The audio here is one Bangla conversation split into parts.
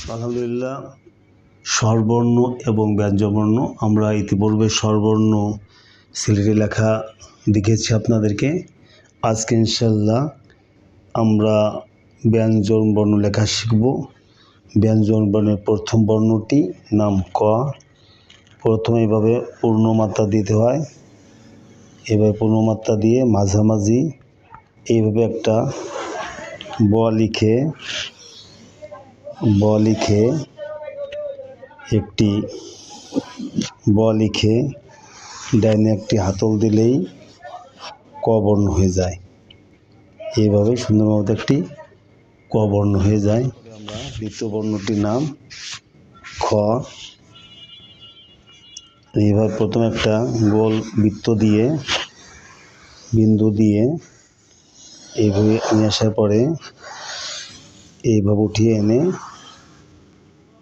আলহামদুলিল্লাহ, স্বরবর্ণ এবং ব্যঞ্জনবর্ণ আমরা ইতিপূর্বে স্বরবর্ণ সিলেটে লেখা দেখেছি আপনাদেরকে। আজকে ইনশাল্লাহ আমরা ব্যঞ্জনবর্ণ লেখা শিখব। ব্যঞ্জনবর্ণের প্রথম বর্ণটি নাম ক। প্রথমে এভাবে পূর্ণমাত্রা দিতে হয়, এভাবে পূর্ণমাত্রা দিয়ে মাঝামাঝি এইভাবে একটা ব লিখে একটি ব লিখে ডাইনে একটি হাতল দিলেই ক বর্ণ হয়ে যায়। এইভাবে সুন্দরভাবে একটি ক বর্ণ হয়ে যায়। আমরা দ্বিতীয় বর্ণটির নাম খ। এইভাবে প্রথমে একটা গোল বৃত্ত দিয়ে বিন্দু দিয়ে এইভাবে নিয়ে আসার পরে এইভাবে উঠিয়ে এনে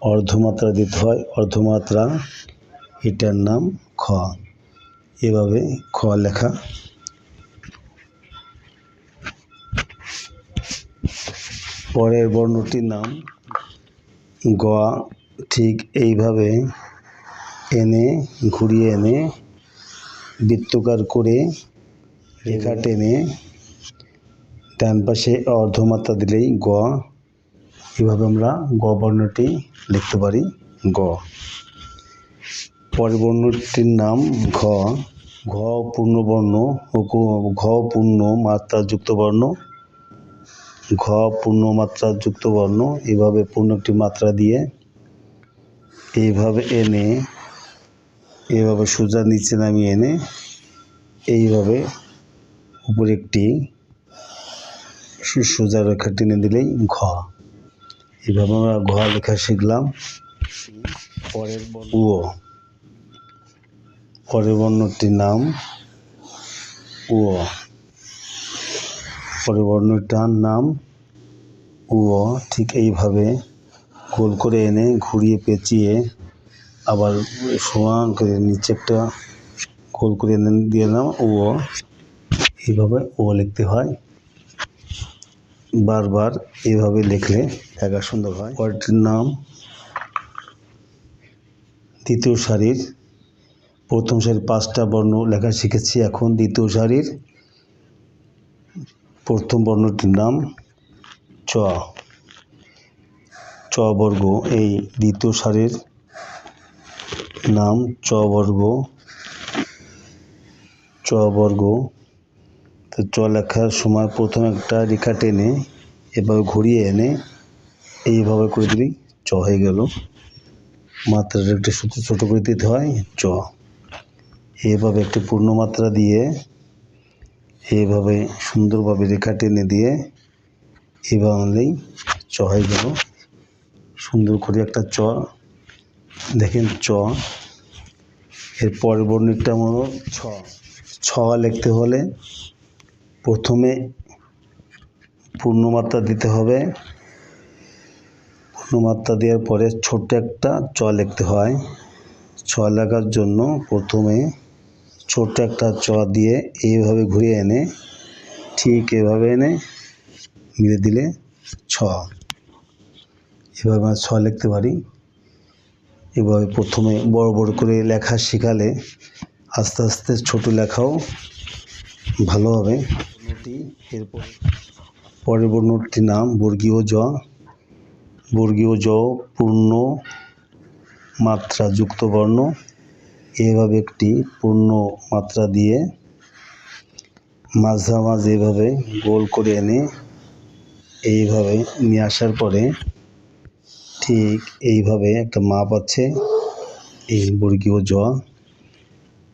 অর্ধমাত্রা দিতে হয়। অর্ধমাত্রা, এটার নাম খ। এভাবে খ লেখা। পরের বর্ণটির নাম গ। ঠিক এইভাবে এনে ঘুরিয়ে এনে বৃত্তাকার করে রেখা টেনে ডান পাশে অর্ধমাত্রা দিলেই গ। এভাবে আমরা গ বর্ণটি লিখতে পারি, গ। পরের বর্ণটির নাম ঘ। ঘ পূর্ণবর্ণ ও ঘ পূর্ণ মাত্রাযুক্ত বর্ণ। ঘ পূর্ণমাত্রাযুক্ত বর্ণ। এভাবে পূর্ণ একটি মাত্রা দিয়ে এইভাবে এনে এইভাবে সোজা নিচে নামিয়ে এনে এইভাবে উপরে একটি সোজা রেখা টেনে দিলেই ঘ। এইভাবে আমরা ঘ লেখা শিখলাম। পরের উ। পরের বর্ণটির নাম উ। পরের বর্ণটার নাম উ। ঠিক এইভাবে গোল করে এনে ঘুরিয়ে পেঁচিয়ে আবার সমান করে নিচে একটা গোল করে এনে দিয়ে দিলাম উ। এইভাবে ও লিখতে হয়। বারবার এইভাবে লিখলে লেখা সুন্দর হয়। পরেরটির নাম দ্বিতীয় সারির প্রথম সারির 5টা বর্ণ লেখা শিখেছি। এখন দ্বিতীয় সারির প্রথম বর্ণটির নাম চ। চ বর্গ। এই দ্বিতীয় সারির নাম চ বর্গ। চ বর্গ। তো চ লেখার সময় প্রথমে একটা রেখা টেনে এভাবে ঘুরিয়ে এনে এইভাবে করে দিলেই চ হয়ে গেল। মাত্রাটা একটু ছোটো করে দিতে হয়, চ। এইভাবে একটি পূর্ণমাত্রা দিয়ে এইভাবে সুন্দরভাবে রেখা টেনে দিয়ে এইভাবে আনলেই চ হয়ে গেল। সুন্দর করে একটা চ। দেখেন চ। এর পরের বর্ণটিটা হলো ছ। ছ লিখতে হলে প্রথমে পূর্ণমাত্রা দিতে হবে। পূর্ণমাত্রা দেওয়ার পরে ছোট্ট একটা চ লিখতে হয়। ছ লেখার জন্য প্রথমে ছোট্ট একটা চ দিয়ে এইভাবে ঘুরিয়ে এনে ঠিক এভাবে এনে মিলে দিলে ছ। এভাবে আমরা ছ লিখতে পারি। এভাবে প্রথমে বড় বড় করে লেখা শেখালে আস্তে আস্তে ছোট লেখাও ভালো হবে। এরপর পরের বর্ণটির নাম বর্গীয় জ। বর্গীয় জ পূর্ণ মাত্রাযুক্ত বর্ণ। এভাবে একটি পূর্ণ মাত্রা দিয়ে মাঝামাঝি এভাবে গোল করে এনে এইভাবে নিয়ে আসার পরে ঠিক এইভাবে একটা মাপ আছে এই বর্গীয় জ।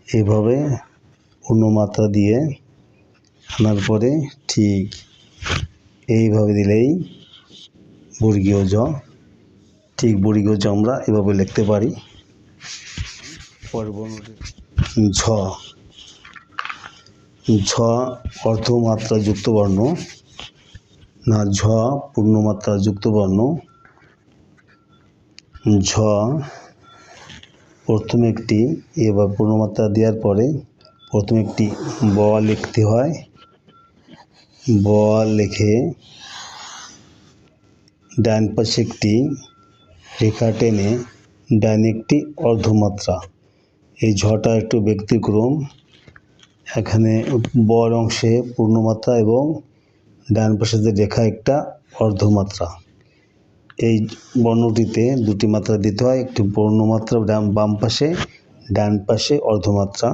এইভাবে পূর্ণ মাত্রা দিয়ে আনার পরে ঠিক এইভাবে দিলেই বর্গীয় জ। ঠিক বর্গীয় জ আমরা এভাবে লিখতে পারি। পরের বর্ণটি ঝ। ঝ অর্ধমাত্রাযুক্ত বর্ণ। না, ঝ পূর্ণমাত্রাযুক্ত বর্ণ। ঝ প্রথমে একটি এবার পূর্ণমাত্রা দেওয়ার পরে প্রথমে একটি ব লিখতে হয়। ব লিখে ডান পাশে একটি রেখা টেনে ডাইনে একটি অর্ধমাত্রা। এই ঝটা একটু ব্যতিক্রম, এখানে বড় অংশে পূর্ণমাত্রা এবং ডান পাশে যে রেখা একটা অর্ধমাত্রা। এই বর্ণটিতে দুটি মাত্রা দিতে হয়, একটি পূর্ণমাত্রা বাম পাশে, ডান পাশে অর্ধমাত্রা।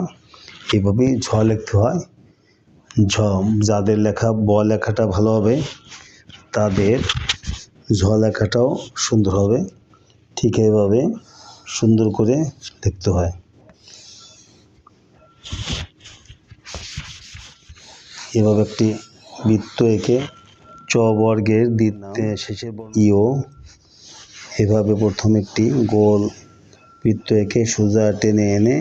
এইভাবেই ঝ লিখতে হয়। ঝ, যাদের লেখা ব লেখাটা ভালো হবে তাদের ঝ লেখাটাও সুন্দর হবে। ঠিক এইভাবে সুন্দর করে লিখতে হয়। এভাবে একটি বৃত্ত এঁকে চ বর্গের শেষের বর্ণ ইও, এভাবে প্রথম একটি গোল বৃত্ত এঁকে সোজা টেনে এনে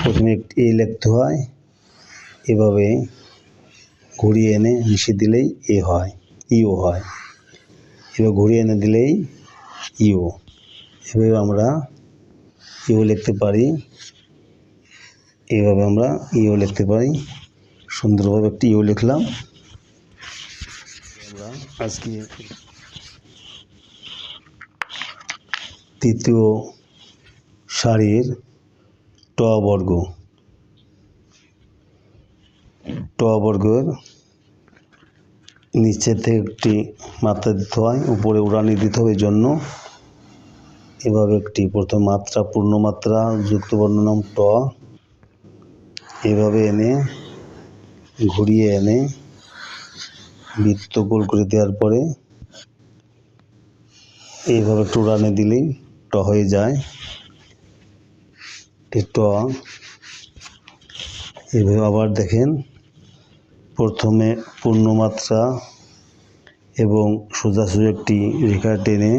প্রথমে একটি এ লিখতে হয়। এভাবে ঘুরিয়ে এনে মিশিয়ে দিলেই এ হয়, ইও হয়। এবার ঘুরিয়ে এনে দিলেই ইও। এভাবে আমরা ইও লিখতে পারি। এইভাবে আমরা ইও লিখতে পারি। সুন্দরভাবে একটি ইও লিখলাম। আমরা আজকে তৃতীয় সারির ট বর্গ। ট বর্গের নিচে থেকে একটি মাত্রা দিতে হয়, উপরে উড়ানি দিতে হবে। এই জন্য এভাবে একটি প্রথম মাত্রা পূর্ণমাত্রা যুক্ত বর্ণ নাম ট, এভাবে এনে ঘুরিয়ে এনে বৃত্ত গোল করে দেওয়ার পরে এইভাবে একটু উড়ানি দিলেই ট হয়ে যায়। ট এভাবে আবার দেখেন, প্রথমে পূর্ণমাত্রা এবং সোজাসুজি একটি রেখা টেনে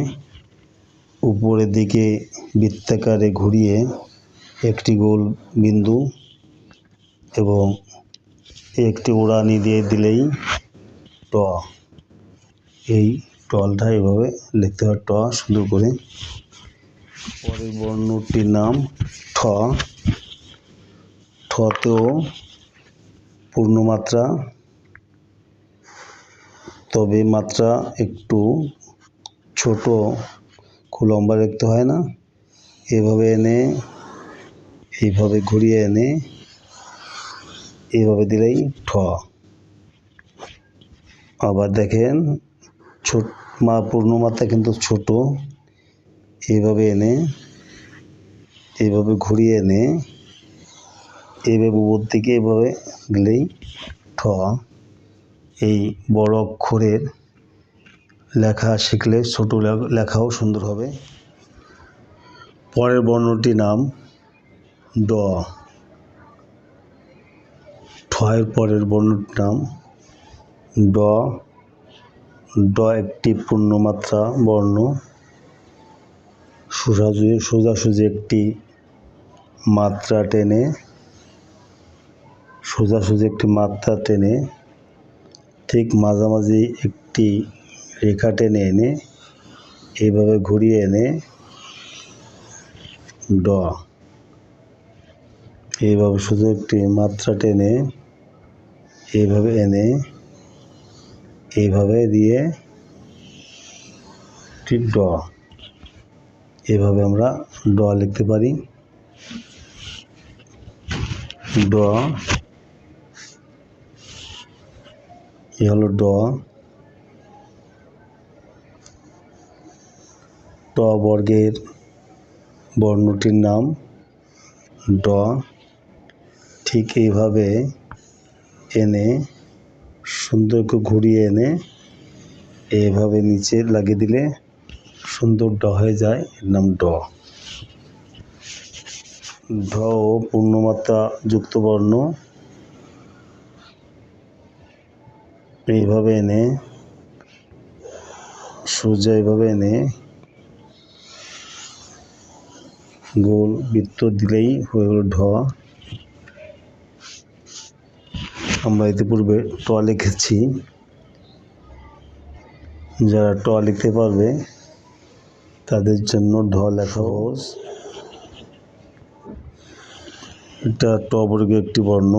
উপরের দিকে বৃত্তাকারে ঘুরিয়ে একটি গোল বিন্দু এবং একটি উড়ানি দিয়ে দিলেই ট। এই টলটা এভাবে লিখতে হয়, ট সুন্দর করে। পরের বর্ণটির নাম ঠ। ঠতেও পূর্ণমাত্রা, তবে মাত্রা একটু ছোট, খুব লম্বা লিখতে হয় না। এভাবে এনে এইভাবে ঘুরিয়ে এনে এইভাবে দিলেই ঠ। আবার দেখেন পূর্ণমাত্রা কিন্তু ছোট, এইভাবে এনে এইভাবে ঘুরিয়ে এনে এইভাবে উপর দিকে এইভাবে দিলেই ঠ। এই বড় অক্ষরের লেখা শিখলে ছোট লেখাও সুন্দর হবে। পরের বর্ণটির নাম ড। ঠয়ের পরের বর্ণটির নাম ড। ড একটি পূর্ণমাত্রা বর্ণ। সোজাসুজি একটি মাত্রা টেনে ঠিক মাঝামাঝি একটি রেখা টেনে এনে এইভাবে ঘুরিয়ে এনে ড। এইভাবে শুধু একটি মাত্রা টেনে এইভাবে এনে এইভাবে দিয়ে ঠিক ড। এভাবে আমরা ড লিখতে পারি। ড, এ হলো ড। ট বর্গের বর্ণটির নাম ড। ঠিক এইভাবে এনে সুন্দর করে ঘুরিয়ে এনে এইভাবে নিচে লাগিয়ে দিলে সুন্দর ড হয়ে যায়, এর নাম ড। ঢ ও পূর্ণমাত্রা যুক্ত বর্ণ। এইভাবে এনে সোজা এইভাবে এনে গোল বৃত্ত দিলেই হয়ে গেল ঢ। আমরা ইতিপূর্বে ট লিখেছি, যারা ট লিখতে পারবে তাদের জন্য ঢ লেখা সহজ। এটা ট বর্গের একটি বর্ণ,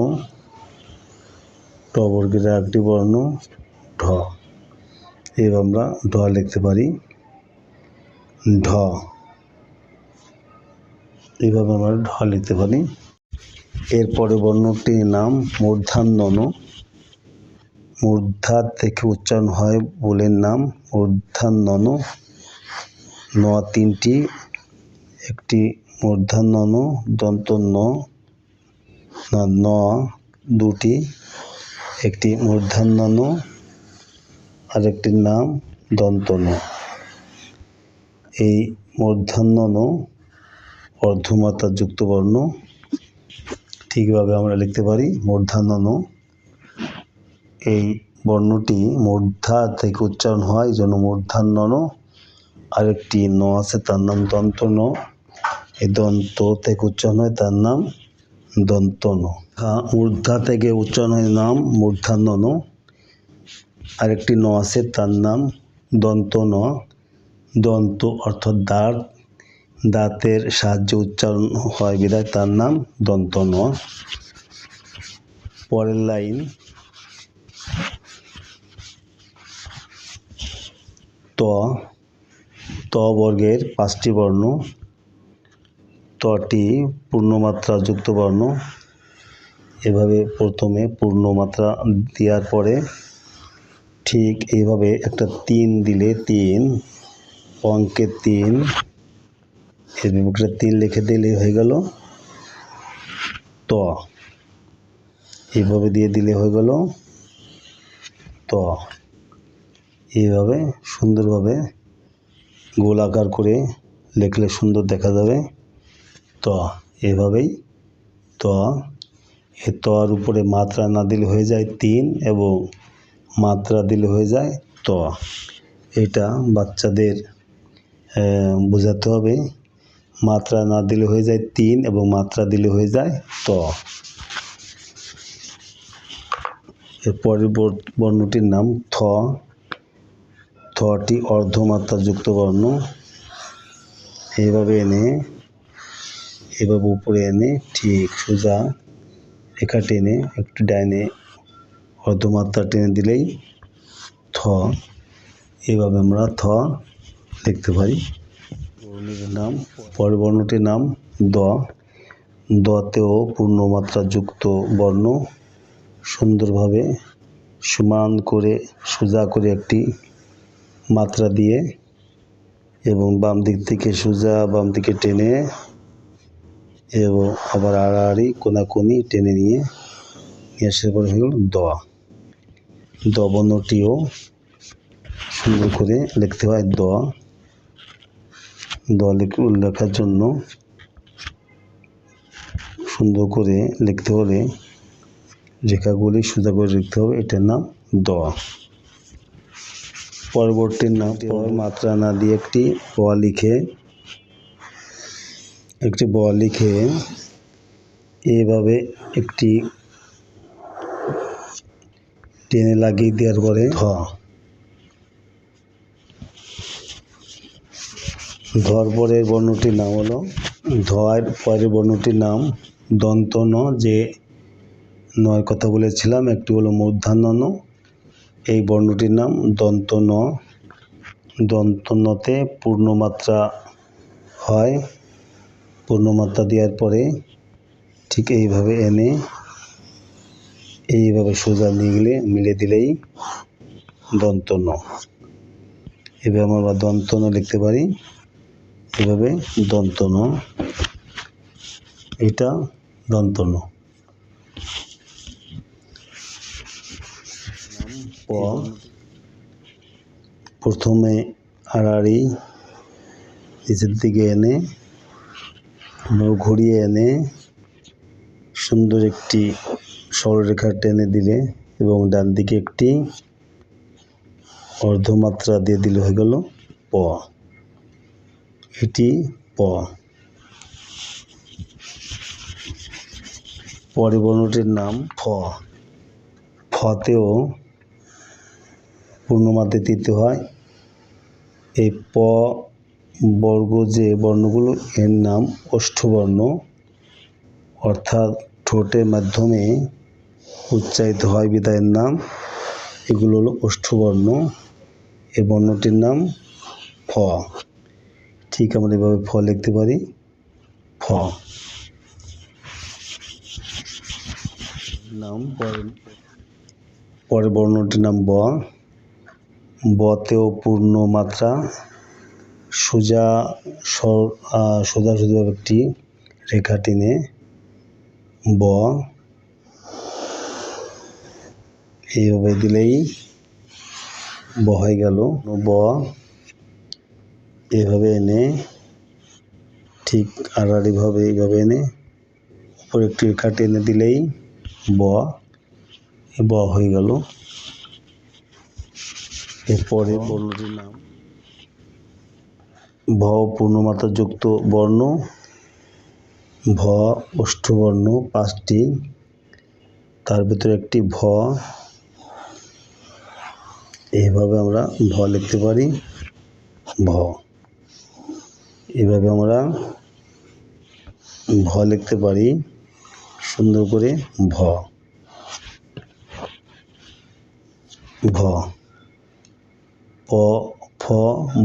ট বর্গের একটি বর্ণ ঢ। এভাবে আমরা ঢ লিখতে পারি। ঢ, এইভাবে আমরা ঢ লিখতে পারি। এরপরে বর্ণটির নাম মূর্ধন্য ন। মূর্ধা থেকে উচ্চারণ হয় বলের নাম মূর্ধান্য ন। ন তিনটি, একটি মূর্ধান্য ন দন্ত ন, না ন দুটি, একটি মূর্ধান্য ন আরেকটির নাম দন্ত ন। এই মূর্ধান্য ন অর্ধমাত্রা যুক্ত বর্ণ। ঠিকভাবে আমরা লিখতে পারি মূর্ধান্য ন। এই বর্ণটি মূর্ধা থেকে উচ্চারণ হয় এই জন্য মূর্ধান্য ন। আরেকটি ন আছে তার নাম দন্ত ন। এই দন্ত থেকে উচ্চারণ হয় তার নাম দন্ত ন। মূর্ধা থেকে উচ্চারণ হয় নাম মূর্ধান্য ন। আরেকটি ন আছে তার নাম দন্ত ন। দন্ত অর্থাৎ দাঁত, দাঁতের সাহায্যে উচ্চারণ হয় বিধায় তার নাম দন্ত ন। পরের লাইন ত। ত বর্গের 5টি বর্ণ। তটি পূর্ণমাত্রা যুক্ত বর্ণ। এভাবে প্রথমে পূর্ণমাত্রা দেওয়ার পরে ঠিক এইভাবে একটা 3 দিলে 3 অঙ্কের 3 একটা 3 লিখে দিলে হয়ে গেল ত। এইভাবে দিয়ে দিলে হয়ে গেল ত। এইভাবে সুন্দরভাবে গোলাকার করে লিখলে সুন্দর দেখা যাবে ত। এভাবেই ত। এ তর উপরে মাত্রা না দিলে হয়ে যায় 3 এবং মাত্রা দিলে হয়ে যায় ত। এটা বাচ্চাদের বোঝাতে হবে। মাত্রা না দিলে হয়ে যায় 3 এবং মাত্রা দিলে হয়ে যায় ত। এর পরের বর্ণটির নাম থ। থটি অর্ধমাত্রা যুক্ত বর্ণ। এইভাবে এনে এভাবে উপরে এনে ঠিক সোজা রেখা টেনে একটু ডাইনে অর্ধমাত্রা টেনে দিলেই থ। এইভাবে আমরা থ লিখতে পারি। বর্ণটির নাম পরের বর্ণটির নাম দ। দতেও পূর্ণমাত্রা যুক্ত বর্ণ। সুন্দরভাবে সমান করে সোজা করে একটি মাত্রা দিয়ে এবং বাম দিক থেকে সোজা বাম দিকে টেনে এবং আবার আড়াআড়ি কোনাকুনি টেনে নিয়ে আসার পরে হল দ। দ বর্ণটিও সুন্দর করে লিখতে হয় দ। দ লেখার জন্য সুন্দর করে লিখতে হলে রেখাগুলি সোজা করে লিখতে হবে। এটার নাম দ। পরবর্তীর নাম মাত্রা না দিয়ে একটি ব লিখে এইভাবে একটি টেনে লাগিয়ে দেওয়ার পরে ধ। ধর পরের বর্ণটির নাম হলো ধর পরের বর্ণটির নাম দন্ত ন। যে নয় কথা বলেছিলাম একটি হলো মূর্ধান্য ন। এই বর্ণটির নাম দন্ত ন। দন্ত নতে পূর্ণমাত্রা হয়। পূর্ণমাত্রা দেওয়ার পরে ঠিক এইভাবে এনে এইভাবে সোজা নিয়ে গেলে মিলে দিলেই দন্ত ন। এভাবে আমরা দন্ত ন লিখতে পারি। এভাবে দন্ত ন। এটা দন্ত ন। প। প্রথমে আড়াআড়ি নিচের দিকে এনে ঘুরিয়ে এনে সুন্দর একটি সরলরেখা টেনে দিলে এবং ডান দিকে একটি অর্ধমাত্রা দিয়ে দিলে হয়ে গেল প। এটি প। পরের বর্ণটির নাম ফ। ফতেও পূর্ণমাত্রা দিতে হয়। এই প বর্গ যে বর্ণগুলো এর নাম ওষ্ঠবর্ণ। অর্থাৎ ঠোঁটের মাধ্যমে উচ্চারিত হয় বিধায়ের নাম এগুলো হলো ওষ্ঠবর্ণ। এই বর্ণটির নাম ফ। ঠিক আমরা এভাবে ফ লিখতে পারি, ফ। নাম পরের বর্ণটির নাম ব। বতেও পূর্ণ মাত্রা, সোজাসুজিভাবে একটি রেখা টেনে ব এইভাবে দিলেই ব হয়ে গেল। ব এভাবে এনে ঠিক আড়াআড়িভাবে এইভাবে এনে উপরে একটি রেখা টেনে দিলেই ব হয়ে গেল। এরপরে বর্ণটির নাম ভ পূর্ণমাত্রা যুক্ত বর্ণ। ভ অষ্টবর্ণ 5টি, তার ভিতরে একটি ভ। এইভাবে আমরা ভ লিখতে পারি, ভ। এভাবে আমরা ভ লিখতে পারি সুন্দর করে, ভ। ভ প, ফ,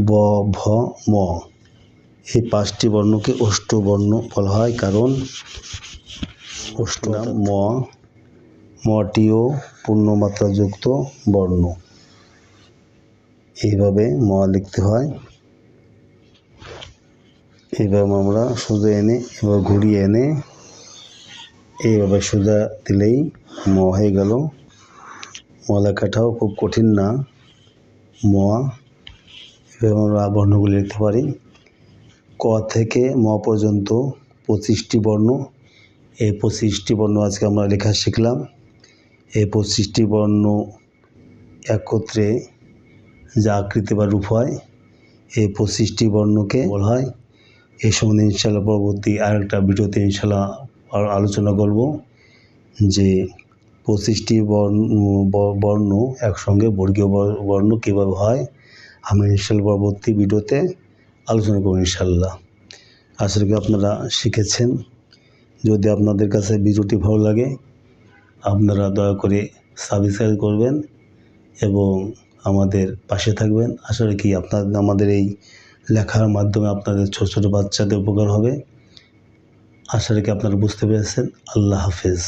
ব, ভ, ম। এই 5টি বর্ণকে অষ্টবর্ণ বলা হয়, কারণ নাম ম। মটিও পূর্ণমাত্রাযুক্ত বর্ণ। এইভাবে ম লিখতে হয়। এইভাবে আমরা সোজা এনে এবার ঘুরিয়ে এনে এইভাবে সোজা দিলেই ম হয়ে গেল। ম লেখাটাও খুব কঠিন না, ম। এভাবে আমরা বর্ণগুলি লিখতে পারি। ক থেকে ম পর্যন্ত 25টি বর্ণ। এই 25টি বর্ণ আজকে আমরা লেখা শিখলাম। এই 25টি বর্ণ একত্রে যা আকৃতি বা রূপ হয়, এই 25টি বর্ণকে বলা হয়। এই সম্বন্ধে ইনশাআল্লাহ পরবর্তী আরেকটা ভিডিওতে ইনশাআল্লাহ আলোচনা করব যে 25টি বর্ণ একসঙ্গে বর্গীয় বর্ণ কীভাবে হয়। আমরা ইনশাআল্লাহ পরবর্তী ভিডিওতে আলোচনা করব ইনশাআল্লাহ। আশা করি আপনারা শিখেছেন। যদি আপনাদের কাছে ভিডিওটি ভালো লাগে, আপনারা দয়া করে সাবস্ক্রাইব করবেন এবং আমাদের পাশে থাকবেন। আশা রাখি আমাদের এই লেখার মাধ্যমে আপনাদের ছোট ছোট বাচ্চাদের উপকার হবে। আশা রাখি আপনারা বুঝতে পেরেছেন। আল্লাহ হাফেজ।